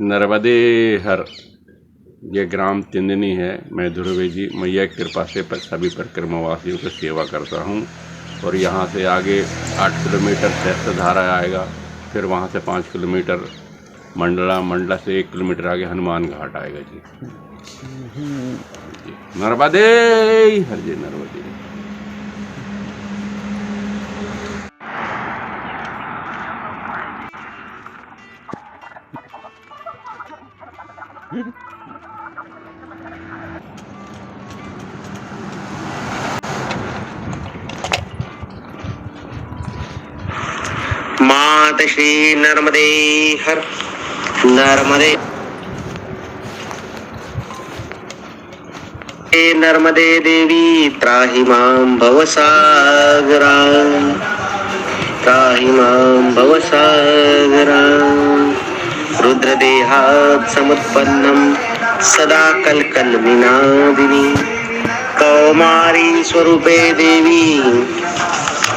नर्मदे हर ये ग्राम तिंदनी है। मैं ध्रुवे जी मैया की कृपा से सभी परिक्रमावासियों की सेवा करता हूँ। और यहाँ से आगे 8 किलोमीटर सहस्त्रधारा आएगा, फिर वहाँ से 5 किलोमीटर मंडला, मंडला से 1 किलोमीटर आगे हनुमान घाट आएगा जी। नर्मदे हर जी, नर्मदे। मात श्री नर्मदे हर नर्मदे नर्मदे देवी त्राहि मां भवसागरा, त्राहि मां भवसागरा। रुद्रदेहात् समुत्पन्नं सदा कल्कल्मिनादिनी, कौमारी स्वरूपे देवी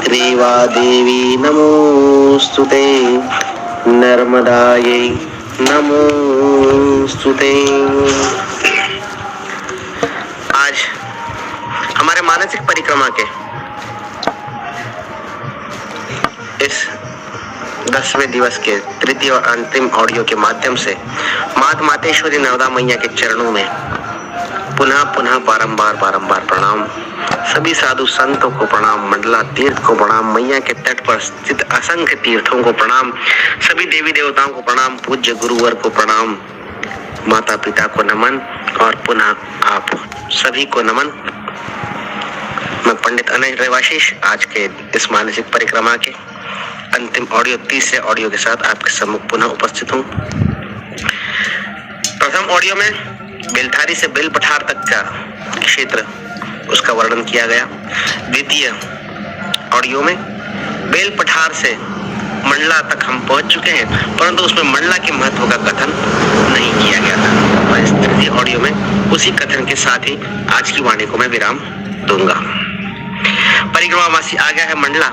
रेवा देवी नमोस्तुते, नर्मदायै नमोस्तुते। आज हमारे मानसिक परिक्रमा के इस 10वें दिवस के तृतीय और अंतिम ऑडियो के माध्यम से माता मातेश्वरी नर्मदा मैया के चरणों में पुनः पुनः बारंबार प्रणाम। सभी साधु संतों को प्रणाम, मंडला तीर्थ को प्रणाम, मैया के तट पर स्थित असंख्य तीर्थों को प्रणाम, सभी देवी देवताओं को प्रणाम, पूज्य गुरुवर को प्रणाम, माता पिता को नमन और पुनः आप सभी को नमन। मैं पंडित अनंत रेवाशीष आज के इस मानसिक परिक्रमा के अंतिम ऑडियो 30 ऑडियो के साथ आपके सम्मुख पुनः उपस्थित हूँ। प्रथम ऑडियो में बेलथारी से बेल पठार तक का क्षेत्र उसका वर्णन किया गया। द्वितीय ऑडियो में बेल पठार से मंडला तक हम पहुंच चुके हैं, परंतु उसमें मंडला के महत्व का कथन नहीं किया गया था। और इस तृतीय ऑडियो में उसी कथन के साथ ही आज की वाणी को मैं विराम दूंगा। परिक्रमावासी आ गया है मंडला,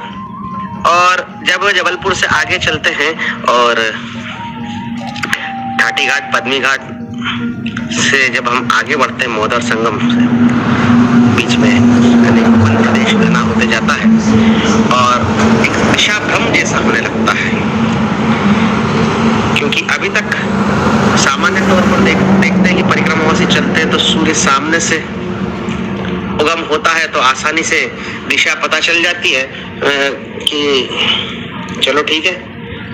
और जब जबलपुर से आगे चलते हैं और घाटी घाट पद्मी घाट से जब हम आगे बढ़ते हैं, मोदर संगम से बीच में अनेक वन प्रदेश घना होते जाता है और एक दिशा भ्रम जैसा होने लगता है, क्योंकि अभी तक सामान्य तौर पर देखते हैं कि परिक्रमावासी चलते हैं तो सूर्य सामने से उगम होता है तो आसानी से दिशा पता चल जाती है कि चलो ठीक है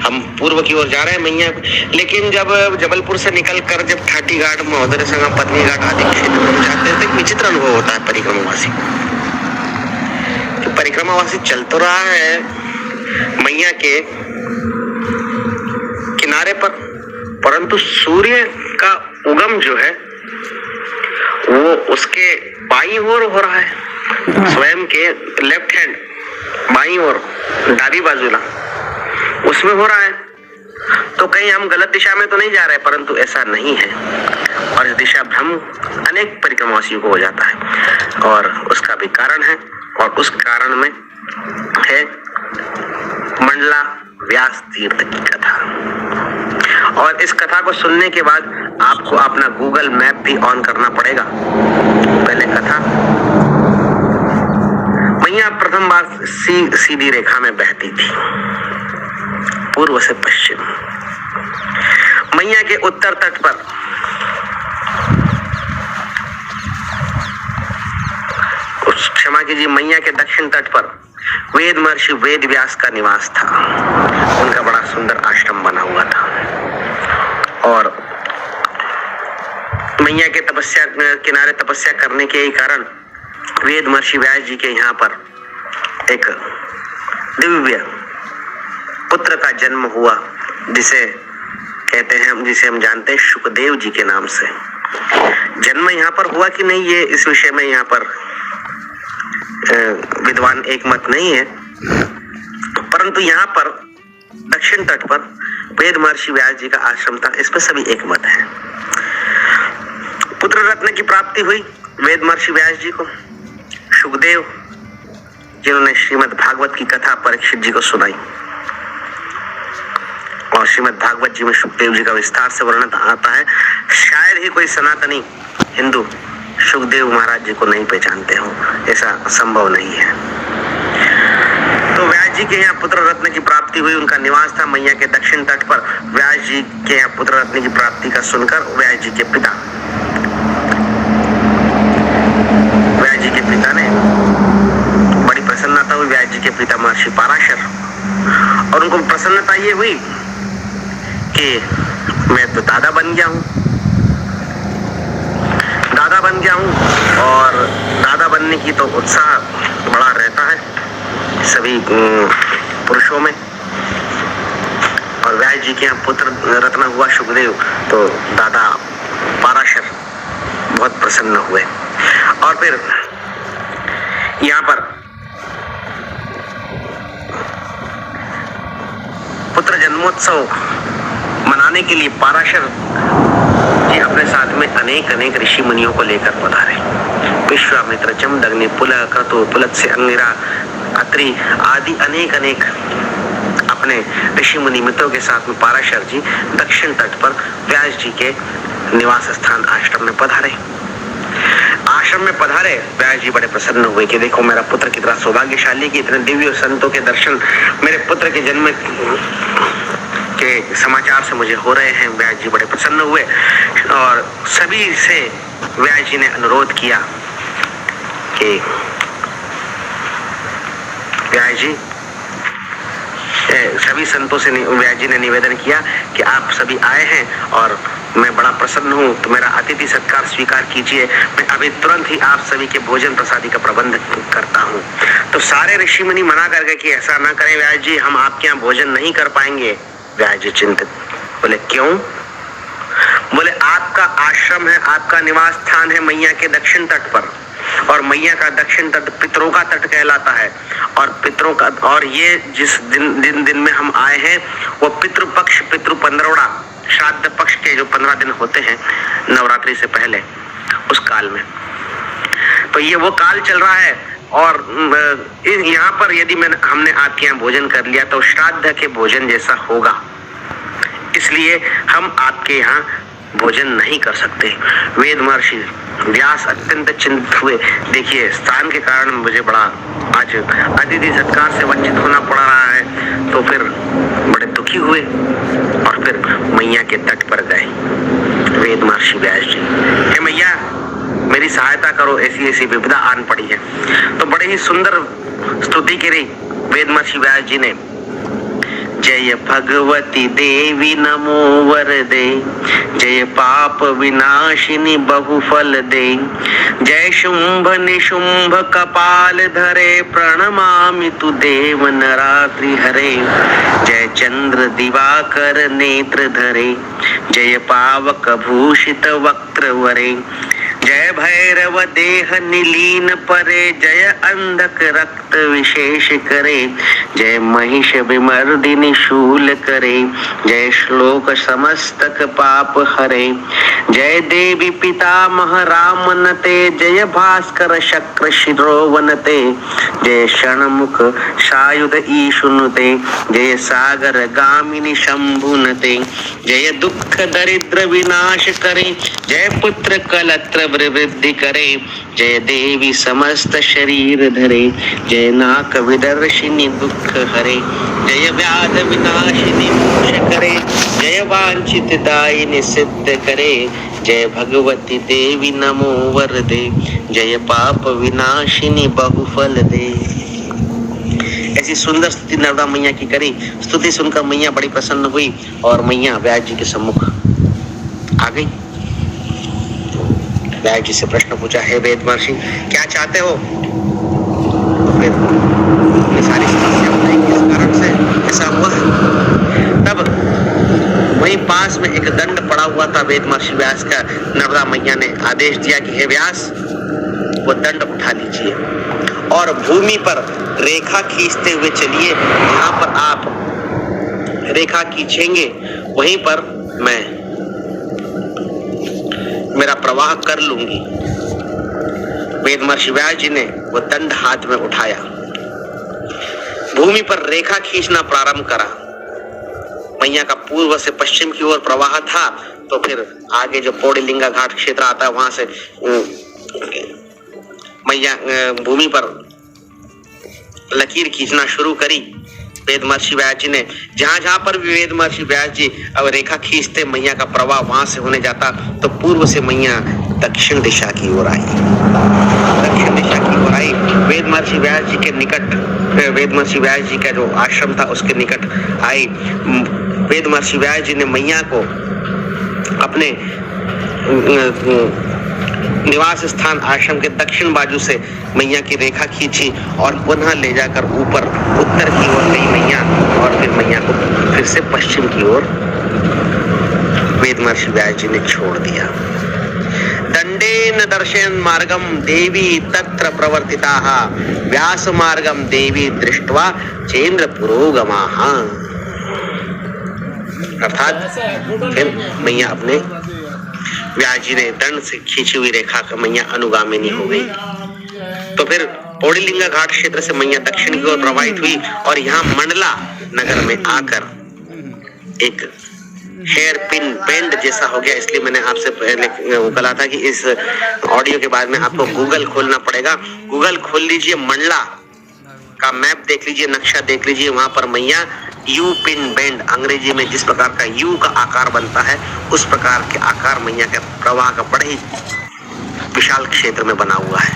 हम पूर्व की ओर जा रहे हैं मैया। लेकिन जब जबलपुर से निकलकर जब घाटी घाट, महोदय संगम, पत्नी घाट आदि क्षेत्र में जाते हैं तो एक विचित्र अनुभव होता है परिक्रमावासी। तो परिक्रमावासी चल तो रहा है मैया के किनारे पर, परंतु सूर्य का उगम जो है वो उसके बाईं ओर हो रहा है, स्वयं के लेफ्ट हैंड बाईं ओर दादी बाजूला उसमें हो रहा है। तो कहीं हम गलत दिशा में तो नहीं जा रहे, परंतु ऐसा नहीं है और इस दिशा भ्रम अनेक परिक्रमावासियों को हो जाता है और उसका भी कारण है, और उस कारण में है मंडला व्यास तीर्थ की कथा। और इस कथा को सुनने के बाद आपको अपना गूगल मैप भी ऑन करना पड़ेगा। पहले कथा, मैया प्रथम बार सीधी रेखा में बहती थी पूर्व से पश्चिम। मैया के उत्तर तट पर क्षमा कीजिए, मैया के दक्षिण तट पर वेद महर्षि वेद व्यास का निवास था। उनका बड़ा सुंदर आश्रम बना हुआ था और मैया के तपस्या किनारे तपस्या करने के कारण वेद महर्षि व्यास जी के यहाँ पर एक दिव्य पुत्र का जन्म हुआ, जिसे कहते हैं, जिसे हम जानते हैं शुकदेव जी के नाम से। जन्म यहाँ पर हुआ कि नहीं, ये इस विषय में यहाँ पर विद्वान एक मत नहीं है, परंतु यहाँ पर दक्षिण तट पर वेद महर्षि व्यास जी का आश्रम था, इस पर सभी एक मत है। पुत्र रत्न की प्राप्ति हुई वेद महर्षि व्यास जी को। शुकदेव जिन्होंने श्रीमद् भागवत की कथा परीक्षित जी को सुनाई और श्रीमद् भागवत जी में सुखदेव जी का विस्तार से वर्णन आता है। शायद ही कोई सनातनी हिंदू सुखदेव महाराज जी को नहीं पहचानते हो, ऐसा संभव नहीं है। तो व्यास जी के यहाँ पुत्र रत्न की प्राप्ति हुई। उनका निवास था मैया के दक्षिण तट पर। व्यास जी के यहाँ पुत्र रत्न की प्राप्ति का सुनकर व्यास जी के पिता ने बड़ी प्रसन्नता हुई। व्यास जी के पिता महर्षि पराशर, और उनको प्रसन्नता ये हुई कि मैं तो दादा बन गया हूँ और दादा बनने की तो उत्साह बड़ा रहता है सभी पुरुषों में। और व्यास जी के यहाँ पुत्र रत्न हुआ सुखदेव, तो दादा पराशर बहुत प्रसन्न हुए। और फिर यहाँ पर पुत्र जन्मोत्सव मनाने के लिए पराशर जी अपने साथ में अनेक ऋषि मुनियों को लेकर पधारे। विश्वामित्र, जमदग्नि, पुलह, क्रतु, पुलत्स्य, अंगिरा, अत्रि आदि अनेक अपने ऋषि मुनि मित्रों के साथ में पराशर जी दक्षिण तट पर व्यास जी के निवास स्थान आश्रम में पधारे। व्यास जी बड़े प्रसन्न हुए कि देखो मेरा पुत्र कितना सौभाग्यशाली कि इतने दिव्य संतों के दर्शन मेरे पुत्र के जन्म के समाचार से मुझे हो रहे हैं। व्यास जी बड़े प्रसन्न हुए और सभी से व्यास जी ने अनुरोध किया कि व्यास जी सभी संतों से व्यास जी ने निवेदन किया कि आप सभी आए हैं और मैं बड़ा प्रसन्न हूँ, तो मेरा अतिथि सत्कार स्वीकार कीजिए। मैं अभी तुरंत ही आप सभी के भोजन प्रसादी का प्रबंध करता हूँ। तो सारे ऋषि मुनि मना कर गए कि ऐसा ना करें व्यास जी, हम आपके यहाँ भोजन नहीं कर पाएंगे। व्यास जी चिंतित, बोले क्यों? बोले आपका आश्रम है, आपका निवास स्थान है मैया के दक्षिण तट पर, और मैया का दक्षिण तट पितरों का तट कहलाता है। और पितरों का, और ये जिस दिन में हम आए हैं वो पितृपक्ष, पितृ पंद्रवड़ा, श्राद्ध पक्ष के जो 15 दिन होते हैं नवरात्रि से पहले, उस काल में। तो ये वो काल चल रहा है और यहाँ पर यदि हमने आपके यहाँ भोजन कर लिया तो श्राद्ध के भोजन जैसा होगा, इसलिए हम आपके यहाँ भोजन नहीं कर सकते। वेद महर्षि व्यास अत्यंत चिंतित हुए। देखिए स्थान के कारण मुझे बड़ा आज अतिथि सत्कार से वंचित होना पड़ रहा है, तो फिर बड़े दुखी हुए और फिर मैया के तट पर गए। वेद महर्षि व्यास जी, हे मैया मेरी सहायता करो, ऐसी विपदा आन पड़ी है। तो बड़े ही सुंदर स्तुति करी वेद महर्षि व्यास जी ने। जय भगवती देवी नमो वरदे, जय पाप विनाशिनी बहुफल दे, जय शुंभ निशुंभ कपाल धरे, प्रणमामि तु देव नरात्रि हरे, जय चंद्र दिवाकर नेत्र धरे, जय पावक भूषित वक्त्र वरे, जय भैरव देह निलीन परे, जय अंधक रक्त विशेष करे, जय महिष विमर्दिनी शूल करे, जय श्लोक समस्तक पाप हरे, जय देवी पितामह रामनते, जय भास्कर शक्र शिरोवनते, जय षण्मुख सायुध ईशुनुते, जय सागर गामिनी शंभुनते, जय दुख दरिद्र विनाश करे, जय पुत्र कलत्र वृद्धि करे, जय देवी समस्त शरीर धरे, जय नाक विदर्शिनी दुख हरे, जय व्याध विनाशिनी मोक्ष करे, जय वांछित दायिनी सिद्ध करे, जय भगवती देवी नमो वरदे, जय पाप विनाशिनी बहुफल दे। ऐसी सुंदर स्तुति नर्मदा मैया की करी। स्तुति सुनकर मैया बड़ी प्रसन्न हुई और मैया व्यास जी के सम्मुख आ गई। व्यास जी से प्रश्न पूछा, हे वेद महर्षि क्या चाहते हो? तो फिर सारी समस्या बताई किस कारण से ऐसा हुआ। तब वहीं पास में एक दंड पड़ा हुआ था वेद महर्षि व्यास का। नर्मदा मैया ने आदेश दिया कि हे व्यास वो दंड उठा लीजिए और भूमि पर रेखा खींचते हुए चलिए। जहाँ पर आप रेखा खींचेंगे वहीं पर मैं मेरा प्रवाह कर लूंगी। वेद महर्षि व्यास जी ने वो दंड हाथ में उठाया, भूमि पर रेखा खींचना प्रारंभ करा। मैया का पूर्व से पश्चिम की ओर प्रवाह था, तो फिर आगे जो पौड़ीलिंगा घाट क्षेत्र आता है वहां से मैया भूमि पर लकीर खींचना शुरू करी वेद महर्षि व्यास जी ने। जहां जहां पर भी वेद महर्षि व्यास जी अब रेखा खींचते मैया का प्रवाह वहां से होने जाता, तो पूर्व से मैया दक्षिण दिशा की ओर आई, दक्षिण दिशा की ओर आई। वेद महर्षि व्यास जी के निकट, वेद महर्षि व्यास जी का जो आश्रम था उसके निकट आई। वेद महर्षि व्यास जी ने मैया को अपने निवास स्थान आश्रम के दक्षिण बाजू से मैया की रेखा खींची और पुनः ले जाकर ऊपर उत्तर की ओर गई मैया, और फिर मैया को फिर से पश्चिम की ओर वेद महर्षि व्यास जी ने छोड़ दिया। दंडेन दर्शयन् मार्गम देवी तत्र प्रवर्तिताः व्यास मार्गम देवी दृष्ट्वा चेन्द्र पुरोगमाः। अर्थात फिर मैया अपने व्यास जी ने दंड से खींची हुई रेखा का मैया अनुगामिनी हो गई। तो फिर पौड़ीलिंगा घाट क्षेत्र से मैया दक्षिण की ओर प्रवाहित हुई और यहाँ मंडला नगर में आकर एक हेयर पिन बेंड जैसा हो गया। इसलिए मैंने आपसे पहले कहा था कि इस ऑडियो के बाद में आपको गूगल खोलना पड़ेगा। गूगल खोल लीजिए, मंडला का मैप देख लीजिए, नक्शा देख लीजिए, वहां पर मैया यू पिन बेंड, अंग्रेजी में जिस प्रकार का यू का आकार बनता है उस प्रकार के आकार मैया के प्रवाह का बड़े ही विशाल क्षेत्र में बना हुआ है।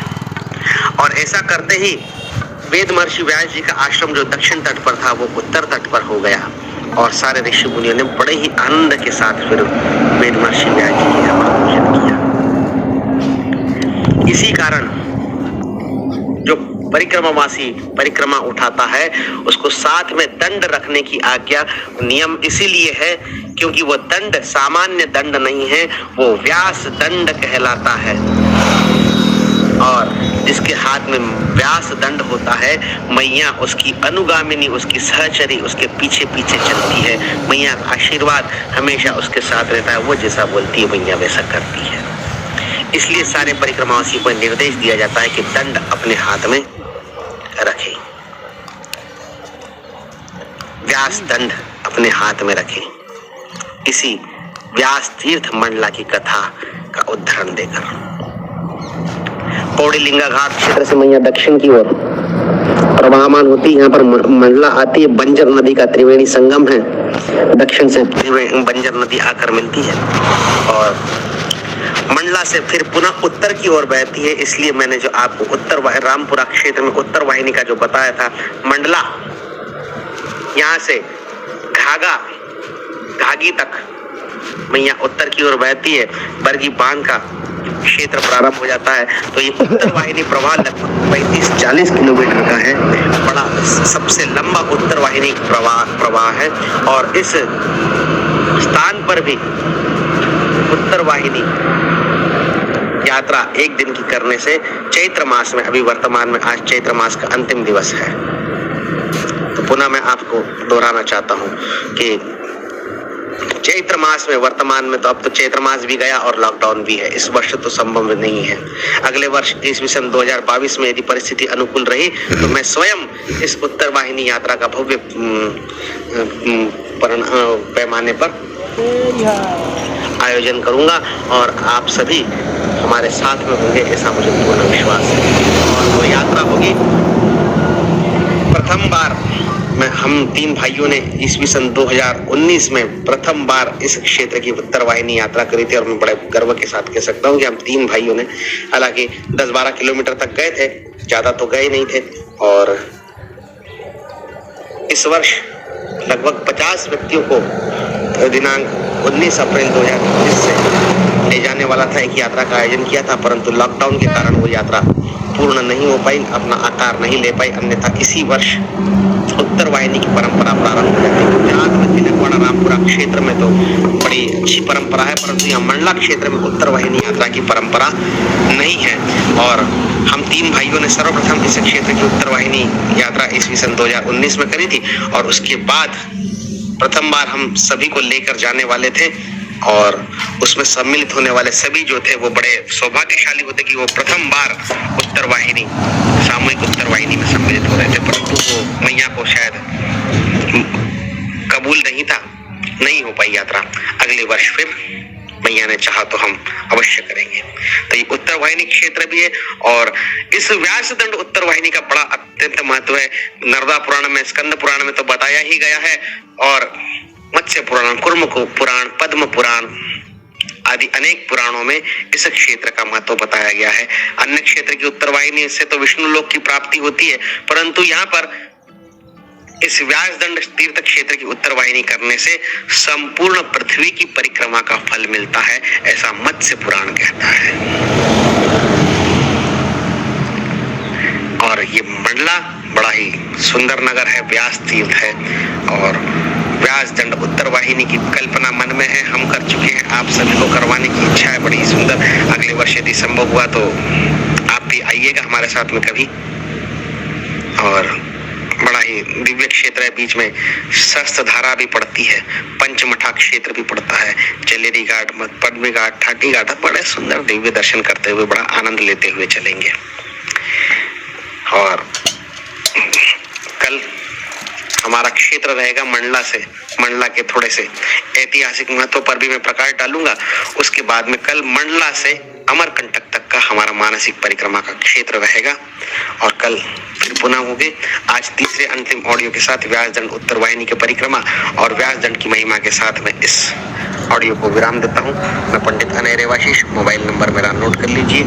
और ऐसा करते ही वेद महर्षि व्यास जी का आश्रम जो दक्षिण तट पर था वो उत्तर तट पर हो गया, और सारे ऋषि मुनियों ने बड़े ही आनंद के साथ फिर वेद महर्षि व्यास जी की पूजन किया। इसी कारण जो परिक्रमावासी परिक्रमा उठाता है उसको साथ में दंड रखने की आज्ञा, नियम इसीलिए है क्योंकि वो दंड सामान्य दंड नहीं है, वो व्यास दंड कहलाता है। और जिसके हाथ में व्यास दंड होता है मैया उसकी अनुगामिनी, उसकी सहचरी उसके पीछे पीछे चलती है। मैया का आशीर्वाद हमेशा उसके साथ रहता है, वो जैसा बोलती है मैया वैसा करती है। इसलिए सारे परिक्रमावासी को निर्देश दिया जाता है कि दंड अपने हाथ में रखे, व्यास दंड अपने हाथ में रखे। इसी व्यास तीर्थ मंडला की कथा का उदाहरण देकर पौड़ीलिंगा घाट क्षेत्र से मैया दक्षिण की ओर प्रवाहमान होती, यहाँ पर मंडला आती है। बंजर नदी का त्रिवेणी संगम है, दक्षिण से बंजर नदी आकर मिलती है और मंडला से फिर पुनः उत्तर की ओर बहती है। इसलिए मैंने जो आपको उत्तर रामपुरा क्षेत्र में उत्तर वाहिनी का जो बताया था, मंडला यहाँ से घागी तक मैया उत्तर की ओर बहती है। बरगी बांध का क्षेत्र प्रारंभ हो जाता है। तो ये उत्तर वाहिनी प्रवाह लगभग 35-40 किलोमीटर का है, बड़ा सबसे लंबा उत्तर वाहिनी प्रवाह है। और इस स्थान पर भी उत्तर वाहिनी यात्रा एक दिन की करने से चैत्र मास में, अभी वर्तमान में आज चैत्र मास का अंतिम दिवस है, तो पुनः मैं आपको दोहराना चाहता हूँ कि चैत्र मास में, वर्तमान में तो अब तो चैत्र मास भी गया और लॉकडाउन भी है, इस वर्ष तो संभव नहीं है। अगले वर्ष ईस्वी सन 2022 में यदि परिस्थिति अनुकूल रही तो मैं स्वयं इस उत्तर वाहिनी यात्रा का भव्य पैमाने पर आयोजन करूंगा और आप सभी हमारे साथ में होंगे, ऐसा मुझे पूर्ण विश्वास है। और वो यात्रा होगी प्रथम बार हम तीन भाइयों ने ईस्वी सन 2019 में प्रथम बार इस क्षेत्र की उत्तर वाहिनी यात्रा करी थी और मैं बड़े गर्व के साथ कह सकता हूँ कि हम तीन भाइयों ने, हालांकि 10-12 किलोमीटर तक गए थे, ज्यादा तो गए नहीं थे। और इस वर्ष लगभग 50 व्यक्तियों को दिनांक 19 अप्रैल 2019 से ले जाने वाला था, एक यात्रा का आयोजन किया था, परंतु लॉकडाउन के कारण वो यात्रा पूर्ण नहीं हो पाई, अपना आकार नहीं ले पाई। अन्यथा इसी वर्ष उत्तर वाहिनी की परंपरा प्रारंभ हो जाती है। जहाँ तिलकवाड़ा रामपुरा क्षेत्र में तो बड़ी अच्छी परंपरा है, परंतु यहाँ मंडला क्षेत्र में उत्तर वाहिनी यात्रा की परंपरा नहीं है। और हम तीन भाइयों ने सर्वप्रथम इस क्षेत्र की उत्तर वाहिनी यात्रा ईस्वी सन 2019 में करी थी और उसके बाद प्रथम बार हम सभी को लेकर जाने वाले थे और उसमें सम्मिलित होने वाले सभी जो थे वो बड़े सौभाग्यशाली होते कि वो प्रथम बार उत्तर वाहिनी, सामूहिक उत्तर वाहिनी में सम्मिलित हो रहे थे। परंतु वो मैया को शायद कबूल नहीं था नहीं हो पाई यात्रा, अगले वर्ष फिर मैया ने चाहा तो हम अवश्य करेंगे। तो ये उत्तर वाहिनी क्षेत्र भी है और इस व्यास दंड उत्तर वाहिनी का बड़ा अत्यंत महत्व है। नर्मदा पुराण में, स्कंद पुराण में तो बताया ही गया है और मत्स्य पुराण, कुर्म पुराण, पद्म पुराण आदि अनेक पुराणों में इस क्षेत्र का महत्व बताया गया है। अन्य क्षेत्र की उत्तर वाहिनी से तो विष्णु लोक की प्राप्ति होती है, परंतु यहाँ पर इस व्यास दंड तीर्थ क्षेत्र की उत्तर वाहिनी करने से संपूर्ण पृथ्वी की परिक्रमा का फल मिलता है, ऐसा मत्स्य पुराण कहता है। और ये मंडला बड़ा ही सुंदर नगर है, व्यास तीर्थ है और व्यास दंड उत्तर वाहिनी की कल्पना मन में है, हम कर चुके हैं, आप सभी को करवाने की इच्छा है बड़ी सुंदर। अगले वर्ष यदि संभव हुआ तो आप भी आइएगा हमारे साथ में कभी। और बड़ा ही दिव्य क्षेत्र है, बीच में शस्त्र धारा भी पड़ती है, पंचमठा क्षेत्र भी पड़ता है, चलेरी घाट, पद्मी घाट, ठाटी घाट, बड़े सुंदर दिव्य दर्शन करते हुए बड़ा आनंद लेते हुए चलेंगे। और कल हमारा क्षेत्र रहेगा मंडला से, मंडला के थोड़े से ऐतिहासिक महत्व पर भी मैं प्रकाश डालूंगा। उसके बाद में कल मंडला से अमरकंटक तक का हमारा मानसिक परिक्रमा का क्षेत्र रहेगा और कल फिर पुनः होंगे। आज तीसरे अंतिम ऑडियो के साथ व्यास दंड उत्तर वाहिनी के परिक्रमा और व्यास दंड की महिमा के साथ मैं इस ऑडियो को विराम देता हूं। मैं पंडित अनय रेवाशीष, मोबाइल नंबर मेरा नोट कर लीजिए